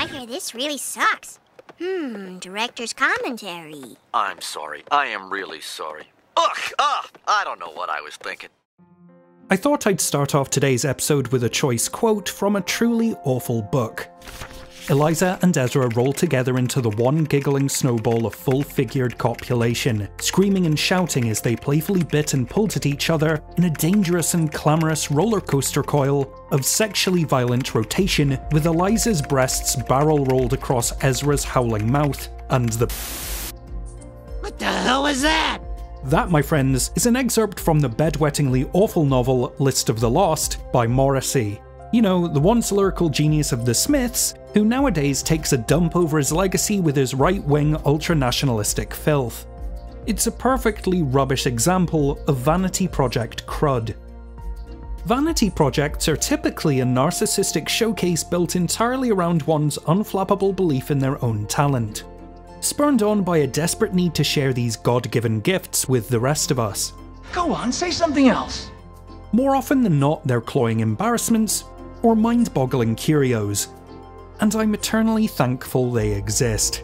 I hear this really sucks. Director's commentary. I'm sorry. I am really sorry. I don't know what I was thinking. I thought I'd start off today's episode with a choice quote from a truly awful book. Eliza and Ezra roll together into the one giggling snowball of full-figured copulation, screaming and shouting as they playfully bit and pulled at each other in a dangerous and clamorous roller coaster coil of sexually violent rotation, with Eliza's breasts barrel rolled across Ezra's howling mouth, and the What the hell was that? That, my friends, is an excerpt from the bedwettingly awful novel List of the Lost by Morrissey. You know, the once lyrical genius of the Smiths, who nowadays takes a dump over his legacy with his right-wing ultra-nationalistic filth. It's a perfectly rubbish example of vanity project crud. Vanity projects are typically a narcissistic showcase built entirely around one's unflappable belief in their own talent, spurned on by a desperate need to share these God-given gifts with the rest of us. Go on, say something else. More often than not, they're cloying embarrassments or mind-boggling curios, and I'm eternally thankful they exist.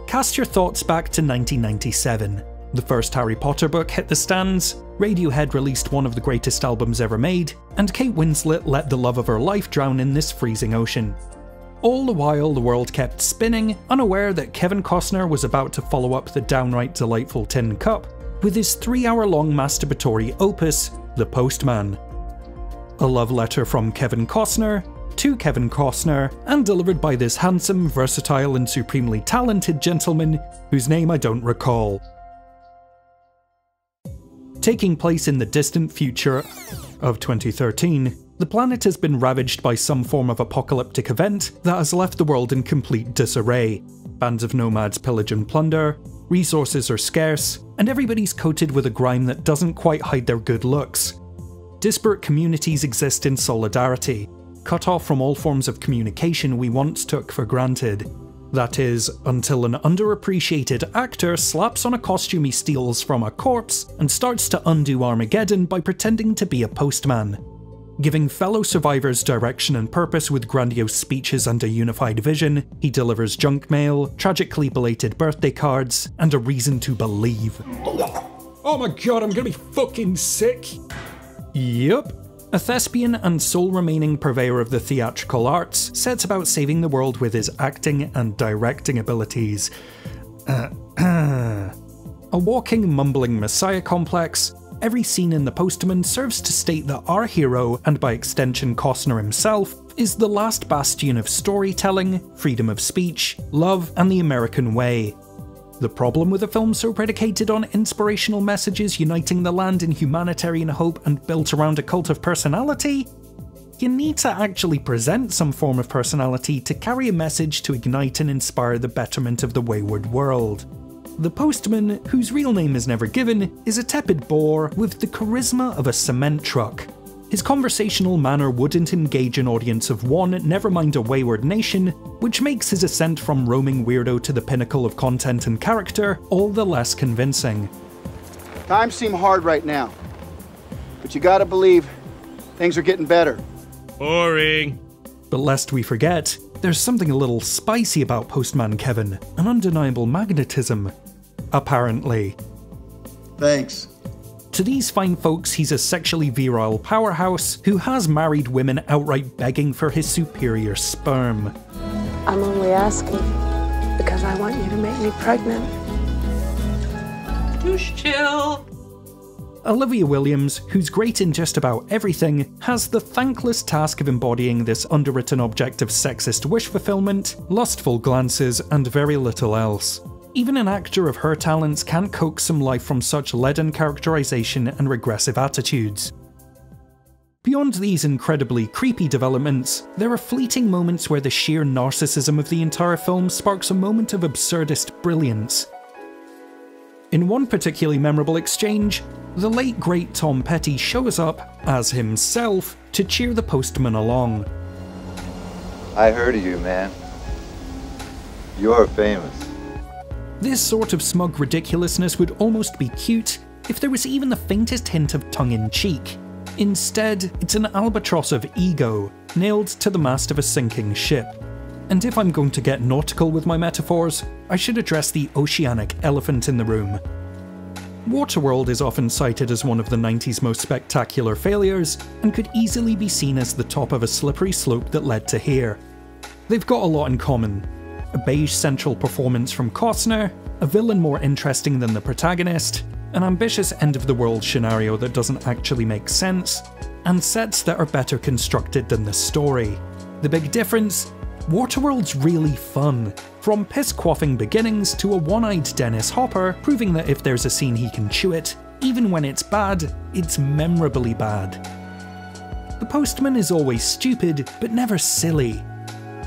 Cast your thoughts back to 1997. The first Harry Potter book hit the stands, Radiohead released one of the greatest albums ever made, and Kate Winslet let the love of her life drown in this freezing ocean. All the while, the world kept spinning, unaware that Kevin Costner was about to follow up the downright delightful Tin Cup with his 3-hour-long masturbatory opus, The Postman. A love letter from Kevin Costner to Kevin Costner, and delivered by this handsome, versatile, and supremely talented gentleman whose name I don't recall. Taking place in the distant future of 2013, the planet has been ravaged by some form of apocalyptic event that has left the world in complete disarray. Bands of nomads pillage and plunder, resources are scarce, and everybody's coated with a grime that doesn't quite hide their good looks. Disparate communities exist in solidarity, cut off from all forms of communication we once took for granted. That is, until an underappreciated actor slaps on a costume he steals from a corpse and starts to undo Armageddon by pretending to be a postman, giving fellow survivors direction and purpose with grandiose speeches and a unified vision. He delivers junk mail, tragically belated birthday cards, and a reason to believe. Oh my god, I'm gonna be fucking sick! Yup. A thespian and sole remaining purveyor of the theatrical arts sets about saving the world with his acting and directing abilities. A walking, mumbling messiah complex, every scene in The Postman serves to state that our hero, and by extension Costner himself, is the last bastion of storytelling, freedom of speech, love, and the American way. The problem with a film so predicated on inspirational messages uniting the land in humanitarian hope and built around a cult of personality? You need to actually present some form of personality to carry a message to ignite and inspire the betterment of the wayward world. The Postman, whose real name is never given, is a tepid bore with the charisma of a cement truck. His conversational manner wouldn't engage an audience of one, never mind a wayward nation, which makes his ascent from roaming weirdo to the pinnacle of content and character all the less convincing. Times seem hard right now, but you gotta believe things are getting better. Boring. But lest we forget, there's something a little spicy about Postman Kevin, an undeniable magnetism. Apparently. Thanks. To these fine folks, he's a sexually virile powerhouse who has married women outright begging for his superior sperm. I'm only asking because I want you to make me pregnant. Douche chill. Olivia Williams, who's great in just about everything, has the thankless task of embodying this underwritten object of sexist wish fulfillment, lustful glances, and very little else. Even an actor of her talents can't coax some life from such leaden characterization and regressive attitudes. Beyond these incredibly creepy developments, there are fleeting moments where the sheer narcissism of the entire film sparks a moment of absurdist brilliance. In one particularly memorable exchange, the late great Tom Petty shows up, as himself, to cheer the postman along. I heard of you, man. You're famous. This sort of smug ridiculousness would almost be cute if there was even the faintest hint of tongue-in-cheek. Instead, it's an albatross of ego, nailed to the mast of a sinking ship. And if I'm going to get nautical with my metaphors, I should address the oceanic elephant in the room. Waterworld is often cited as one of the 90s most spectacular failures, and could easily be seen as the top of a slippery slope that led to here. They've got a lot in common. A beige central performance from Costner, a villain more interesting than the protagonist, an ambitious end-of-the-world scenario that doesn't actually make sense, and sets that are better constructed than the story. The big difference? Waterworld's really fun. From piss-quaffing beginnings to a one-eyed Dennis Hopper proving that if there's a scene he can chew it, even when it's bad, it's memorably bad. The Postman is always stupid, but never silly.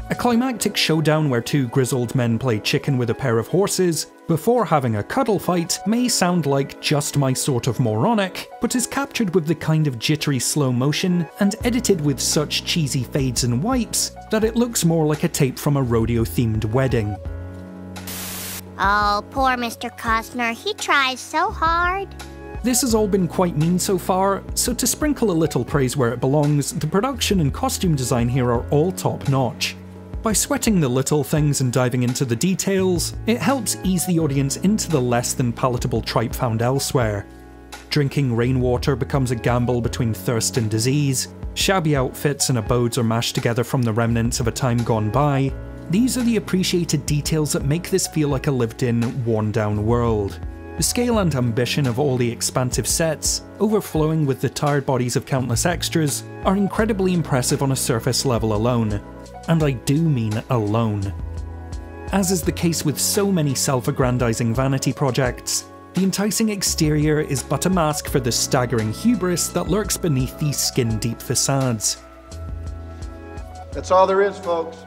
A climactic showdown where two grizzled men play chicken with a pair of horses before having a cuddle fight may sound like just my sort of moronic, but is captured with the kind of jittery slow motion and edited with such cheesy fades and wipes that it looks more like a tape from a rodeo-themed wedding. Oh, poor Mr. Costner, he tries so hard. This has all been quite mean so far, so to sprinkle a little praise where it belongs, the production and costume design here are all top-notch. By sweating the little things and diving into the details, it helps ease the audience into the less than palatable tripe found elsewhere. Drinking rainwater becomes a gamble between thirst and disease, shabby outfits and abodes are mashed together from the remnants of a time gone by. These are the appreciated details that make this feel like a lived-in, worn-down world. The scale and ambition of all the expansive sets, overflowing with the tired bodies of countless extras, are incredibly impressive on a surface level alone. And I do mean alone. As is the case with so many self-aggrandizing vanity projects, the enticing exterior is but a mask for the staggering hubris that lurks beneath these skin-deep facades. That's all there is, folks.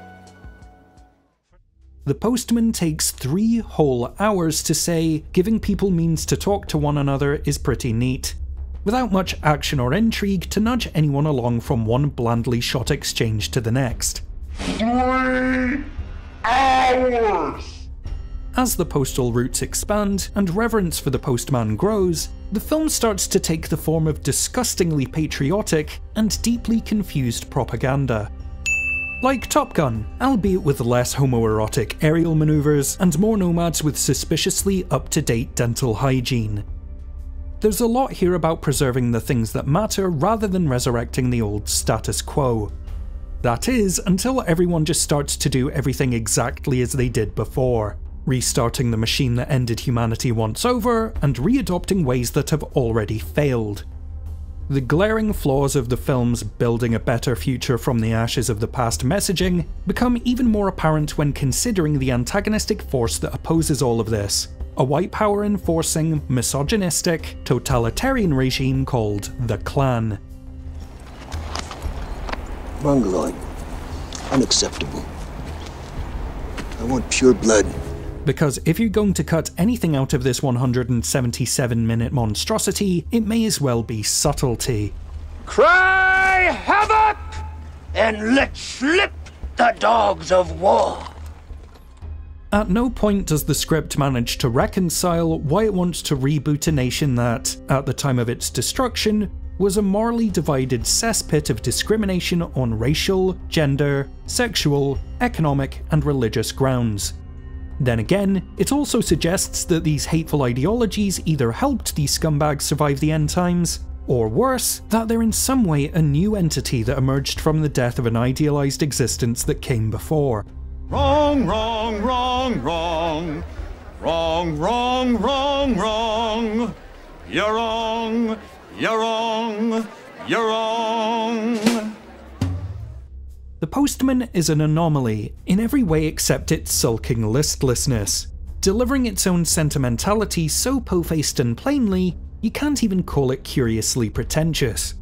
The Postman takes 3 whole hours to say, giving people means to talk to one another is pretty neat, without much action or intrigue to nudge anyone along from one blandly shot exchange to the next. 3 hours! As the postal routes expand and reverence for the postman grows, the film starts to take the form of disgustingly patriotic and deeply confused propaganda. Like Top Gun, albeit with less homoerotic aerial maneuvers and more nomads with suspiciously up-to-date dental hygiene. There's a lot here about preserving the things that matter rather than resurrecting the old status quo. That is, until everyone just starts to do everything exactly as they did before, restarting the machine that ended humanity once over, and readopting ways that have already failed. The glaring flaws of the film's building a better future from the ashes of the past messaging become even more apparent when considering the antagonistic force that opposes all of this, a white power enforcing, misogynistic, totalitarian regime called the Klan. Mongoloid. Unacceptable. I want pure blood. Because if you're going to cut anything out of this 177-minute monstrosity, it may as well be subtlety. Cry havoc and let slip the dogs of war. At no point does the script manage to reconcile why it wants to reboot a nation that, at the time of its destruction, was a morally divided cesspit of discrimination on racial, gender, sexual, economic, and religious grounds. Then again, it also suggests that these hateful ideologies either helped these scumbags survive the end times, or worse, that they're in some way a new entity that emerged from the death of an idealized existence that came before. Wrong, wrong, wrong, wrong. Wrong, wrong, wrong, wrong. You're wrong. You're wrong. You're wrong. The Postman is an anomaly in every way except its sulking listlessness, delivering its own sentimentality so po-faced and plainly, you can't even call it curiously pretentious.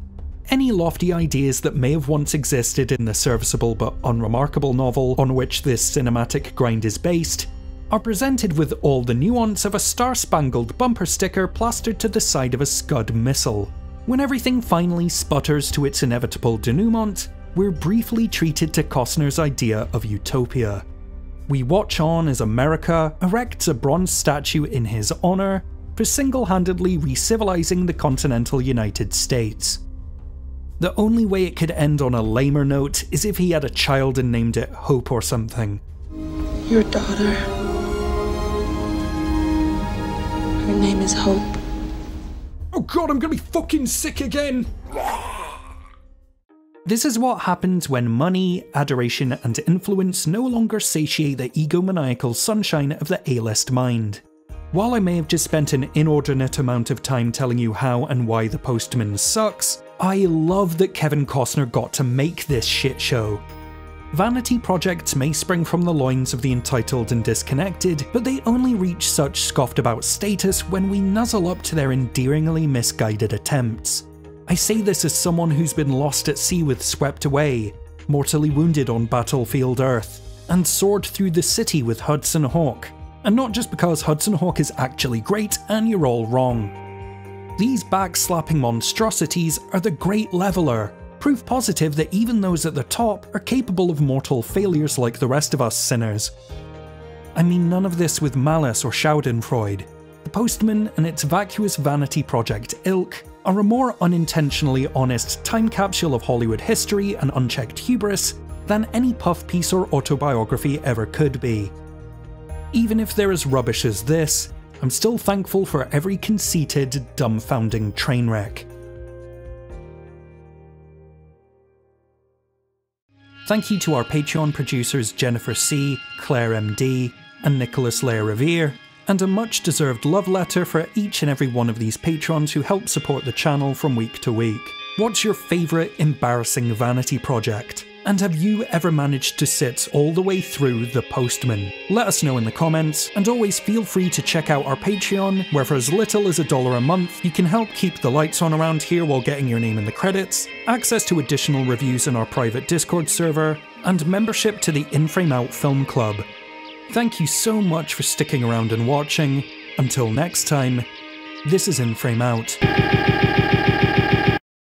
Any lofty ideas that may have once existed in the serviceable but unremarkable novel on which this cinematic grind is based are presented with all the nuance of a star-spangled bumper sticker plastered to the side of a Scud missile. When everything finally sputters to its inevitable denouement, we're briefly treated to Costner's idea of utopia. We watch on as America erects a bronze statue in his honour for single-handedly re-civilizing the continental United States. The only way it could end on a lamer note is if he had a child and named it Hope or something. Your daughter. Her name is Hope. Oh god, I'm gonna be fucking sick again! This is what happens when money, adoration, and influence no longer satiate the egomaniacal sunshine of the A-list mind. While I may have just spent an inordinate amount of time telling you how and why The Postman sucks, I love that Kevin Costner got to make this shit show. Vanity projects may spring from the loins of the entitled and disconnected, but they only reach such scoffed about status when we nuzzle up to their endearingly misguided attempts. I say this as someone who's been lost at sea with Swept Away, mortally wounded on Battlefield Earth, and soared through the city with Hudson Hawk. And not just because Hudson Hawk is actually great and you're all wrong. These backslapping monstrosities are the great leveler, proof positive that even those at the top are capable of mortal failures like the rest of us sinners. I mean none of this with malice or schadenfreude. The Postman and its vacuous vanity project ilk are a more unintentionally honest time capsule of Hollywood history and unchecked hubris than any puff piece or autobiography ever could be. Even if they're as rubbish as this, I'm still thankful for every conceited, dumbfounding train wreck. Thank you to our Patreon producers Jennifer C, Claire MD, and Nicholas Lair Revere, and a much deserved love letter for each and every one of these patrons who help support the channel from week to week. What's your favourite embarrassing vanity project? And have you ever managed to sit all the way through The Postman? Let us know in the comments, and always feel free to check out our Patreon, where for as little as $1 a month, you can help keep the lights on around here while getting your name in the credits, access to additional reviews in our private Discord server, and membership to the In Frame Out Film Club. Thank you so much for sticking around and watching. Until next time, this is In Frame Out.